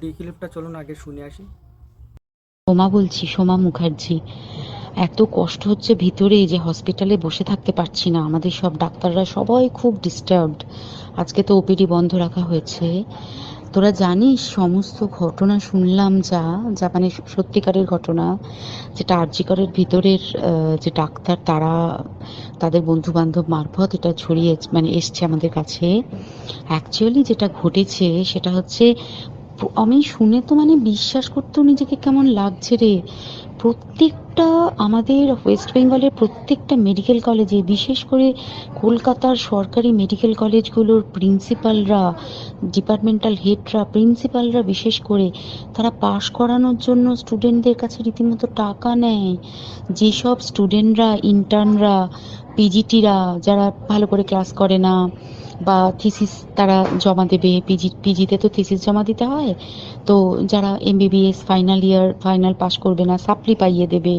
ক্লিপটা চলুন আগে শুনে আসি। সোমা বলছি, সোমা মুখার্জি। এত কষ্ট হচ্ছে ভিতরে যে হসপিটালে বসে থাকতে পারছি না, আমাদের সব ডাক্তাররা সবাই খুব ডিস্টার্বড। আজকে তো ওপিডি বন্ধ রাখা হয়েছে। তোরা জানিস সমস্ত ঘটনা শুনলাম, যা যা মানে সত্যিকারের ঘটনা, যেটা আরজি করের ভিতরের যে ডাক্তার তারা তাদের বন্ধু বান্ধব মারফত এটা ছড়িয়ে মানে এসছে আমাদের কাছে। অ্যাকচুয়ালি যেটা ঘটেছে সেটা হচ্ছে, আমি শুনে তো মানে বিশ্বাস করতেও নিজেকে কেমন লাগছে রে। প্রত্যেকটা আমাদের ওয়েস্ট বেঙ্গলের প্রত্যেকটা মেডিকেল কলেজে, বিশেষ করে কলকাতার সরকারি মেডিকেল কলেজগুলোর প্রিন্সিপালরা, ডিপার্টমেন্টাল হেডরা, প্রিন্সিপালরা বিশেষ করে, তারা পাশ করানোর জন্য স্টুডেন্টদের কাছে রীতিমতো টাকা নেয়। যেসব স্টুডেন্টরা, ইন্টার্নরা, পিজিটিরা যারা ভালো করে ক্লাস করে না বা থিসিস তারা জমা দেবে, পিজিতে তো থিসিস জমা দিতে হয়, তো যারা MBBS final year final pass করবে না সাপ্লি পাইয়ে দেবে,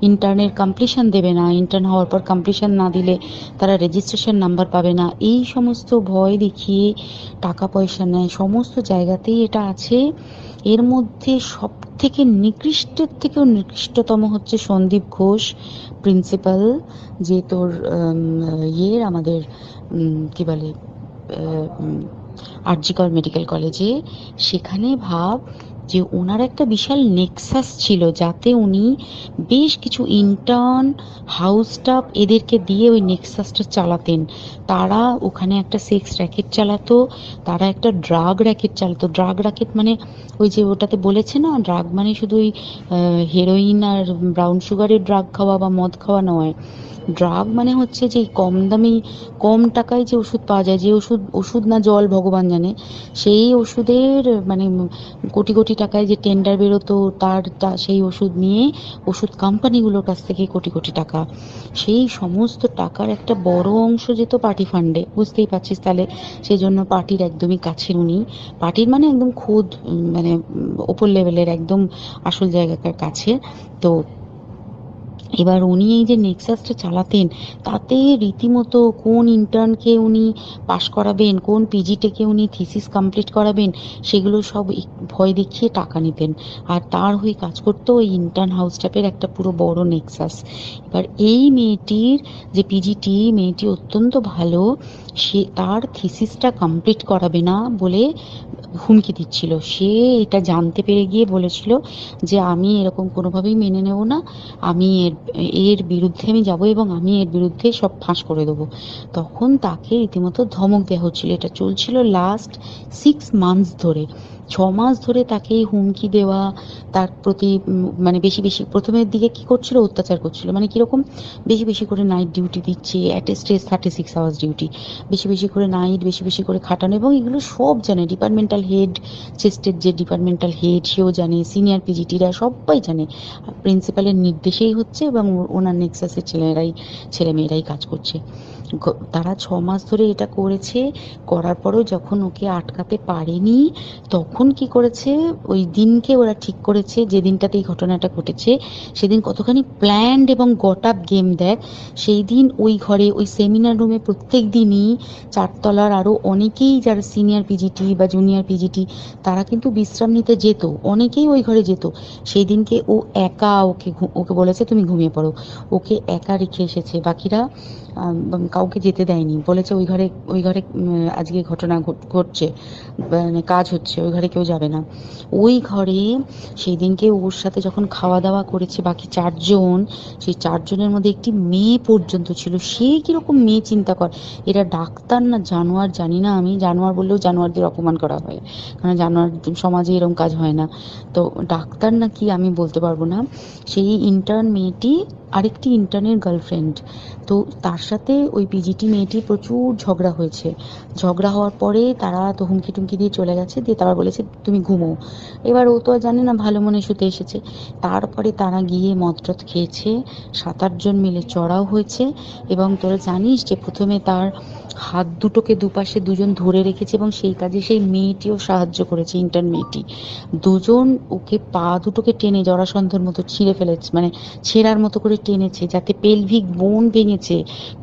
ইন্টার্নের কমপ্লিশন দেবে না, ইন্টার্ন হওয়ার পর কমপ্লিশন না দিলে তারা রেজিস্ট্রেশন নাম্বার পাবে না, এই সমস্ত ভয় দেখিয়ে টাকা পয়সা নেয়। সমস্ত জায়গাতেই এটা আছে। এর মধ্যে সব থেকে নিকৃষ্টের থেকেও নিকৃষ্টতম হচ্ছে সন্দীপ ঘোষ, প্রিন্সিপাল, যে তোর আমাদের কি বলে আরজি কর মেডিকেল কলেজে। সেখানে ভাব যে ওনার একটা বিশাল নেক্সাস ছিল, যাতে উনি বেশ কিছু ইন্টার্ন, হাউস স্টাফ এদেরকে দিয়ে ওই নেক্সাসটা চালাতেন। তারা ওখানে একটা সেক্স র্যাকেট চালাতো, তারা একটা ড্রাগ র্যাকেট চালাতো। ড্রাগ র্যাকেট মানে ওই যে ওটাতে বলেছে না, ড্রাগ মানে শুধু ওই হেরোইন আর ব্রাউন সুগারের ড্রাগ খাওয়া বা মদ খাওয়া নয়। ড্রাগ মানে হচ্ছে যে কম দামি, কম টাকায় যে ওষুধ পাওয়া যায়, যে ওষুধ, ওষুধ না জল ভগবান জানে, সেই ওষুধের মানে কোটি কোটি টাকায় যে টেন্ডার বেরোতো, সেই ওষুধ নিয়ে ওষুধ কোম্পানিগুলোর কাছ থেকে কোটি কোটি টাকা, সেই সমস্ত টাকার একটা বড় অংশ যেত পার্টি ফান্ডে, বুঝতেই পারছিস তাহলে। সেই জন্য পার্টির একদমই কাছের উনি, পার্টির মানে একদম খোদ মানে ওপর লেভেলের একদম আসল জায়গাকার কাছে। তো এবার উনি এই যে নেক্সাসটা চালাতেন, তাতে রীতিমতো কোন ইন্টার্নকে উনি পাশ করাবেন, কোন পিজিটেকে উনি থিসিস কমপ্লিট করাবেন, সেগুলো সব ভয় দেখিয়ে টাকা নিতেন। আর তার হয়ে কাজ করতো ওই ইন্টার্ন হাউস স্টাফের একটা পুরো বড় নেক্সাস। এবার এই মেয়েটির যে পিজিটি, মেয়েটি অত্যন্ত ভালো, সে তার থিসিসটা কমপ্লিট করাবে না বলে হুমকি দিচ্ছিল। সে এটা জানতে পেরে গিয়ে বলেছিল যে আমি এরকম কোনোভাবেই মেনে নেব না, আমি এর এর বিরুদ্ধে আমি যাব এবং আমি এর বিরুদ্ধে সব ফাঁস করে দেবো। তখন তাকে রীতিমতো ধমক দেওয়া হচ্ছিল। এটা চলছিল লাস্ট 6 মান্থস ধরে। 6 মাস ধরে তাকে হুমকি দেওয়া, তার প্রতি মানে বেশি বেশি প্রথমের দিকে কি করছিল, অত্যাচার করছিল। মানে কিরকম, বেশি বেশি করে নাইট ডিউটি দিচ্ছে, at a stress 36 hours duty, বেশি বেশি করে নাইট, বেশি বেশি করে খাটানো, এবং এগুলো সব জানে ডিপার্টমেন্টাল হেড, চেস্টের যে ডিপার্টমেন্টাল হেড সেও জানে, সিনিয়র পিজিটিরা সবাই জানে। প্রিন্সিপালের নির্দেশেই হচ্ছে এবং ওনার নেক্সাসের ছেলেমেয়েরাই কাজ করছে। তারা 6 মাস ধরে এটা করেছে। করার পরেও যখন ওকে আটকাতে পারেনি, তখন কি করেছে, ওই দিনকে ওরা ঠিক করেছে যে দিনটাতে এই ঘটনাটা ঘটেছে, সেদিন কতখানি প্ল্যান্ড এবং গট আপ গেম দেখ। সেই দিন ওই ঘরে, ওই সেমিনার রুমে প্রত্যেক দিনই 4 তলার আরও অনেকেই যারা সিনিয়র পিজিটি বা জুনিয়র পিজিটি, তারা কিন্তু বিশ্রাম নিতে যেত, অনেকেই ওই ঘরে যেত। সেই দিনকে ও একা, ওকে বলেছে তুমি ঘুমিয়ে পড়ো, ওকে একা রেখে এসেছে। বাকিরা কাউকে যেতে দেয়নি, বলেছে ওই ঘরে আজকে ঘটনা ঘটছে, মানে কাজ হচ্ছে, ওই ঘরে কেউ যাবে না। ওই ঘরে সেই দিনকে ওর সাথে যখন খাওয়া দাওয়া করেছে বাকি 4 জন, সেই 4 জনের মধ্যে একটি মেয়ে পর্যন্ত ছিল। সে কিরকম মেয়ে চিন্তা কর, এরা ডাক্তার না জানোয়ার জানি না, আমি জানোয়ার বললেও জানোয়ারদের অপমান করা হয়, কারণ জানোয়ার সমাজে এরকম কাজ হয় না। তো ডাক্তার না কি আমি বলতে পারবো না। সেই ইন্টার্ন মেয়েটি আরেকটি ইন্টার্নের গার্লফ্রেন্ড। তো তার সাথে ওই পিজিটি মেয়েটির প্রচুর ঝগড়া হয়েছে। ঝগড়া হওয়ার পরে তারা তো হুমকি টুমকি দিয়ে চলে গেছে, দিয়ে তারা বলেছে তুমি ঘুমো। এবার ও তো আর জানে না, ভালো মনে শুতে এসেছে। তারপরে তারা গিয়ে মদটদ খেয়েছে, 7-8 জন মিলে চড়াও হয়েছে। এবং তোরা জানিস যে প্রথমে তার হাত দুটোকে দুপাশে 2 জন ধরে রেখেছে, এবং সেই কাজে সেই মেয়েটিও সাহায্য করেছে, ইন্টার্ন মেয়েটি। 2 জন ওকে পা দুটোকে টেনে জরাসন্ধর মতো ছিঁড়ে ফেলেছে, মানে ছেঁড়ার মতো করে টেনেছে, যাতে পেলভিক বোন ভেঙেছে,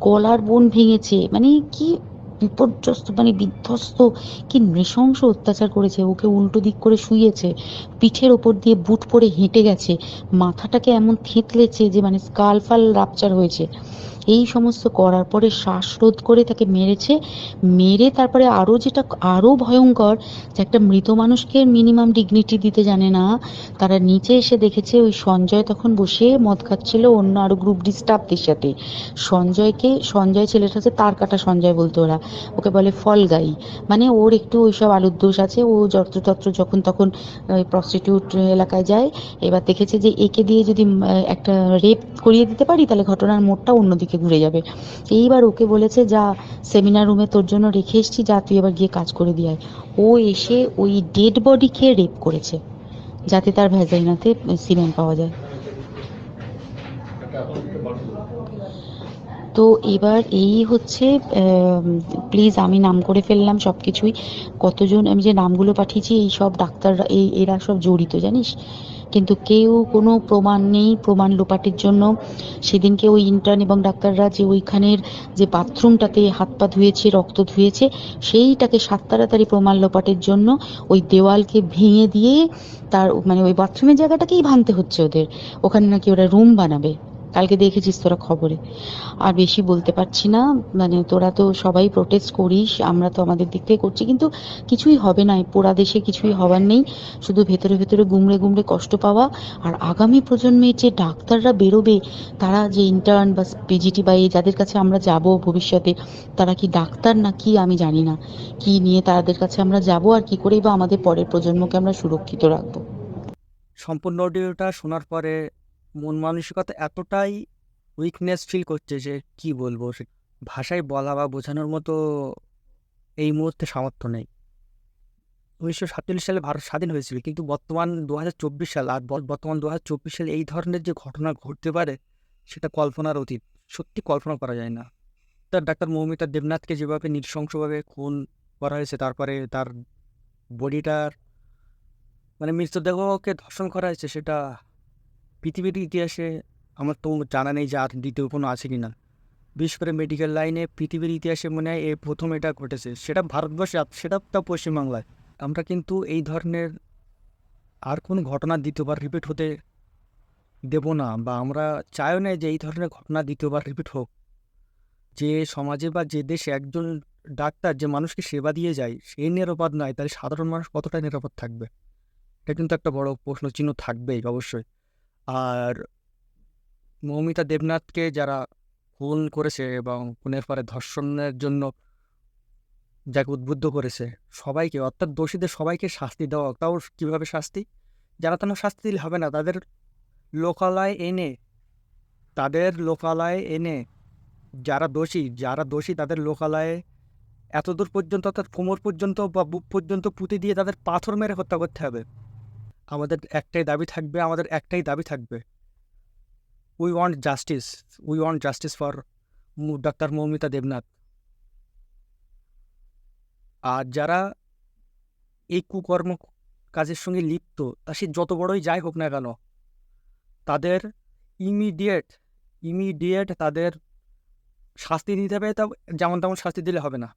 কলার বোন ভেঙেছে। মানে কি বিপর্যস্ত মানে বিধ্বস্ত, কি নৃশংস অত্যাচার করেছে। ওকে উল্টো দিক করে শুইয়েছে, পিঠের ওপর দিয়ে বুট পরে হেঁটে গেছে, মাথাটাকে এমন থেঁতলেছে যে মানে স্কাল ফাল রাপচার হয়েছে। এই সমস্ত করার পরে শ্বাসরোধ করে তাকে মেরেছে। মেরে তারপরে আরো যেটা আরো ভয়ঙ্কর, যে একটা মৃত মানুষকে মিনিমাম ডিগনিটি দিতে জানে না। তারা নিচে এসে দেখেছে ওই সঞ্জয় তখন বসে মদ খাচ্ছিল অন্য আরো গ্রুপ ডি স্টাফদের সাথে। সঞ্জয় ছেলেটা হচ্ছে তার কাটা সঞ্জয় বলতো ওরা, ওকে বলে ফল গাই। মানে ওর একটু ওইসব আলুর দোষ আছে, ও যত্রতত্র যখন তখন প্রস্টিটিউট এলাকায় যায়। এবার দেখেছে যে একে দিয়ে যদি একটা রেপ করিয়ে দিতে পারি তাহলে ঘটনার মোড়টা অন্যদিকে ঘুরে যাবে। এইবার ওকে বলেছে, যা সেমিনার রুমে তোর জন্য রেখে এসেছি, যা তুই এবার গিয়ে কাজ করে দিয়ে আয়। ও এসে ওই ডেড বডিকে রেপ করেছে যাতে তার ভ্যাজাইনাতে সিমেন্ট পাওয়া যায়। তো এবার এই হচ্ছে, প্লিজ আমি নাম করে ফেললাম সব কিছুই। কতজন আমি যে নামগুলো পাঠিয়েছি এই সব ডাক্তাররা, এরা সব জড়িত জানিস। কিন্তু কেউ কোনো প্রমাণ নেই, প্রমাণ লোপাটের জন্য সেদিনকে ওই ইন্টার্ন এবং ডাক্তাররা যে ওইখানের যে বাথরুমটাতে হাত পা ধুয়েছে, রক্ত ধুয়েছে, সেইটাকে সাত তাড়াতাড়ি প্রমাণ লোপাটের জন্য ওই দেওয়ালকে ভেঙে দিয়ে তার মানে ওই বাথরুমের জায়গাটাকেই ভাঙতে হচ্ছে ওদের। ওখানে নাকি ওরা রুম বানাবে, কালকে দেখেছিস তোরা খবরে। আর বেশি বলতে পারছি না, মানে তোরা তো সবাই প্রোটেস্ট করিস, আমরা তো আমাদের দিক থেকে করছি, কিন্তু কিছুই হবে না। এই পোড়া দেশে কিছুই হবার নেই, শুধু ভেতরে ভেতরে গুমড়ে গুমড়ে কষ্ট পাওয়া। আর আগামী প্রজন্মের যে ডাক্তাররা বেরোবে, তারা যে ইন্টার্ন বা পিজিটি বা এই যাদের কাছে আমরা যাব ভবিষ্যতে, তারা কি ডাক্তার না কি আমি জানি না। কি নিয়ে তাদের কাছে আমরা যাব আর কি করেই বা আমাদের পরের প্রজন্মকে আমরা সুরক্ষিত রাখবো। সম্পূর্ণ অডিওটা শোনার পরে মন মানসিকতা এতটাই উইকনেস ফিল করছে যে কি বলবো, সে ভাষায় বলা বা বোঝানোর মতো এই মুহূর্তে সামর্থ্য নেই। 1947 সালে ভারত স্বাধীন হয়েছিল, কিন্তু বর্তমান 2024 সাল, আর বর্তমান 2024 সালে এই ধরনের যে ঘটনা ঘটতে পারে সেটা কল্পনার অতীত, সত্যি কল্পনা করা যায় না। তার ডাক্তার মৌমিতা দেবনাথকে যেভাবে নৃশংসভাবে খুন করা হয়েছে, তারপরে তার বডিটার মানে মৃতদেহকে ধর্ষণ করা হয়েছে, সেটা পৃথিবীর ইতিহাসে আমার তো জানা নেই যে আর দ্বিতীয় কোনো আছে কিনা। বিশেষ করে মেডিকেল লাইনে পৃথিবীর ইতিহাসে মনে হয় এই প্রথম এটা ঘটেছে, সেটা ভারতবর্ষে, সেটা তো পশ্চিমবাংলায়। আমরা কিন্তু এই ধরনের আর কোনো ঘটনা দ্বিতীয়বার রিপিট হতে দেব না, বা আমরা চাইও না যে এই ধরনের ঘটনা দ্বিতীয়বার রিপিট হোক। যে সমাজে বা যে দেশে একজন ডাক্তার যে মানুষকে সেবা দিয়ে যায় সে নিরাপদ নয়, তাহলে সাধারণ মানুষ কতটা নিরাপদ থাকবে? এটা কিন্তু একটা বড় প্রশ্ন চিহ্ন থাকবেই অবশ্যই। আর মৌমিতা দেবনাথকে যারা খুন করেছে এবং খুনের পরে ধর্ষণের জন্য যাকে উদ্বুদ্ধ করেছে, সবাইকে অর্থাৎ দোষীদের সবাইকে শাস্তি দেওয়া। তাও কীভাবে শাস্তি? যারা তেন শাস্তি দিলে হবে না, লোকালয়ে এনে তাদের যারা দোষী তাদের লোকালয়ে এতদূর পর্যন্ত, অর্থাৎ কোমর পর্যন্ত বা বুক পর্যন্ত পুঁতে দিয়ে তাদের পাথর মেরে হত্যা করতে হবে। আমাদের একটাই দাবি থাকবে, we want justice for doctor Moumita Debnath. আর যারা এই কুকর্ম কাজের সঙ্গে লিপ্ত, তা সে যত বড়ই যাই হোক না কেন, তাদের ইমিডিয়েট তাদের শাস্তি দিতে হবে। তা যেমন তেমন শাস্তি দিলে হবে না,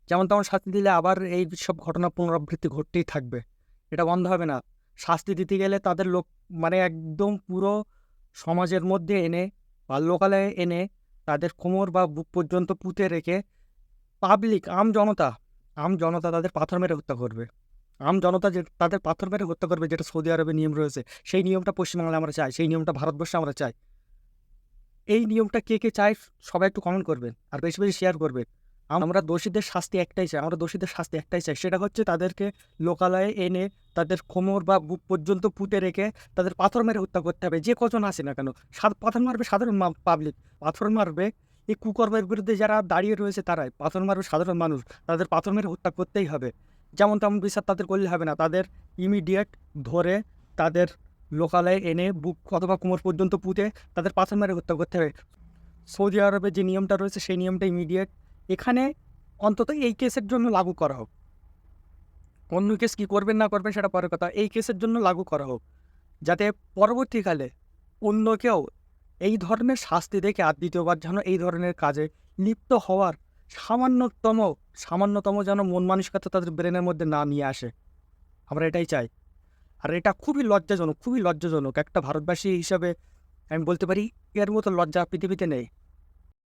যেমন তেমন শাস্তি দিলে আবার এই সব ঘটনা পুনরাবৃত্তি ঘটতেই থাকবে, এটা বন্ধ হবে না। শাস্তি দিতে গেলে তাদের মানে একদম পুরো সমাজের মধ্যে এনে বা লোকালয়ে এনে তাদের কোমর বা বুক পর্যন্ত পুঁতে রেখে আম জনতা তাদের পাথর মেরে হত্যা করবে। তাদের পাথর মেরে হত্যা করবে, যেটা সৌদি আরবে নিয়ম রয়েছে। সেই নিয়মটা পশ্চিমবাংলায় আমরা চাই, সেই নিয়মটা ভারতবর্ষে আমরা চাই। এই নিয়মটা কে কে চায় সবাই একটু কমেন্ট করবেন আর বেশি বেশি শেয়ার করবেন। আমরা দোষীদের শাস্তি একটাই চাই, সেটা হচ্ছে তাদেরকে লোকালয়ে এনে তাদের কোমর বা বুক পর্যন্ত পুঁতে রেখে তাদের পাথর মেরে হত্যা করতে হবে। যে কজন আসে না কেন, পাথর মারবে সাধারণ পাবলিক, পাথর মারবে এই কুকর্মের বিরুদ্ধে যারা দাঁড়িয়ে রয়েছে তারাই, পাথর মারবে সাধারণ মানুষ। তাদের পাথর মেরে হত্যা করতেই হবে। যেমন তেমন বিচার তাদের করলে হবে না, তাদের ইমিডিয়েট ধরে তাদের লোকালয়ে এনে বুক অথবা কোমর পর্যন্ত পুঁতে তাদের পাথর মেরে হত্যা করতে হবে। সৌদি আরবে যে নিয়মটা রয়েছে সেই নিয়মটা ইমিডিয়েট এখানে অন্তত এই কেসের জন্য লাগু করা হোক। অন্য কেস কী করবেন না করবেন সেটা পরের কথা, এই কেসের জন্য লাগু করা হোক, যাতে পরবর্তীকালে অন্য কেউ এই ধরনের শাস্তি দেখে আর দ্বিতীয়বার যেন এই ধরনের কাজে লিপ্ত হওয়ার সামান্যতম সামান্যতম যেন মন মানসিকতা তাদের ব্রেনের মধ্যে না নিয়ে আসে। আমরা এটাই চাই। আর এটা খুবই লজ্জাজনক একটা ভারতবাসী হিসাবে আমি বলতে পারি এর মতো লজ্জা পৃথিবীতে নেই।